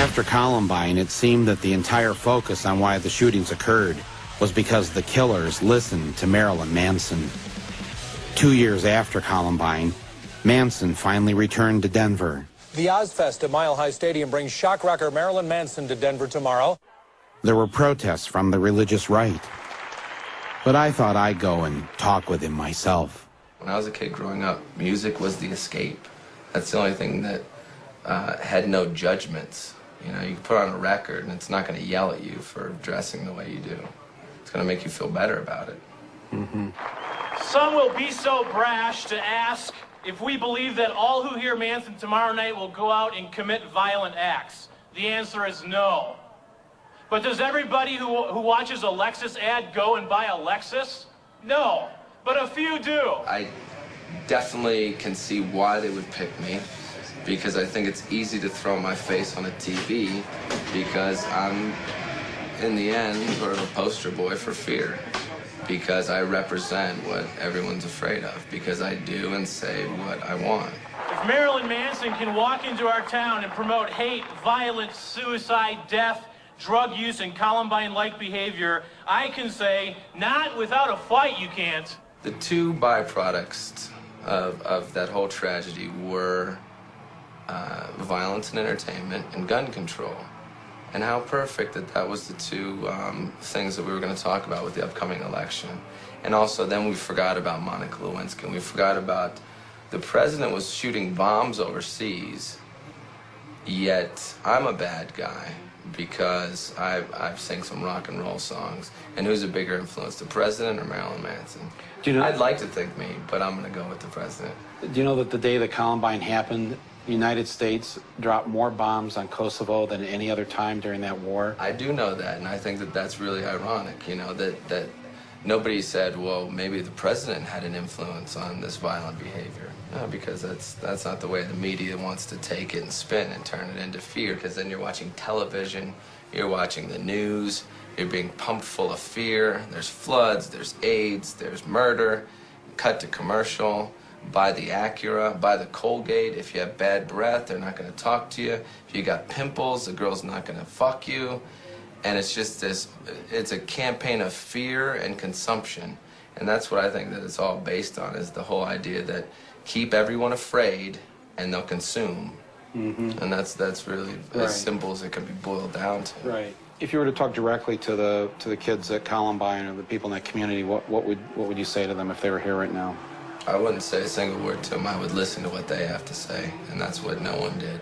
After Columbine, it seemed that the entire focus on why the shootings occurred was because the killers listened to Marilyn Manson. 2 years after Columbine, Manson finally returned to Denver. The Ozfest at Mile High Stadium brings shock rocker Marilyn Manson to Denver tomorrow. There were protests from the religious right. But I thought I'd go and talk with him myself. When I was a kid growing up, music was the escape. That's the only thing that had no judgments. You know, you can put on a record and it's not going to yell at you for dressing the way you do. It's going to make you feel better about it. Some will be so brash to ask if we believe that all who hear Manson tomorrow night will go out and commit violent acts. The answer is no. But does everybody who watches a Lexus ad go and buy a Lexus? No, but a few do. I definitely can see why they would pick me, because I think it's easy to throw my face on a TV, because I'm, in the end, sort of a poster boy for fear, because I represent what everyone's afraid of, because I do and say what I want. If Marilyn Manson can walk into our town and promote hate, violence, suicide, death, drug use, and Columbine-like behavior, I can say, not without a fight you can't. The two byproducts of that whole tragedy were violence and entertainment and gun control. And how perfect that was the two things that we were going to talk about with the upcoming election. And also then we forgot about Monica Lewinsky, and we forgot about the president was shooting bombs overseas, yet I'm a bad guy because I've sang some rock and roll songs. And who's a bigger influence, the president or Marilyn Manson? Do you know, I'd like to think me, but I'm going to go with the president. do you know that the day that Columbine happened, the United States dropped more bombs on Kosovo than any other time during that war? I do know that, and I think that that's really ironic, you know, that nobody said, well, maybe the president had an influence on this violent behavior. No, because that's not the way the media wants to take it and spin and turn it into fear, because then you're watching television, you're watching the news, you're being pumped full of fear. There's floods, there's AIDS, there's murder, cut to commercial. Buy the Acura, buy the Colgate. If you have bad breath, they're not going to talk to you. If you got pimples, the girl's not going to fuck you. And it's just this, it's a campaign of fear and consumption. And that's what I think that it's all based on, is the whole idea that keep everyone afraid and they'll consume. And that's really as simple as it can be boiled down to. Right. If you were to talk directly to the kids at Columbine or the people in that community, what would you say to them if they were here right now? I wouldn't say a single word to them. I would listen to what they have to say, and that's what no one did.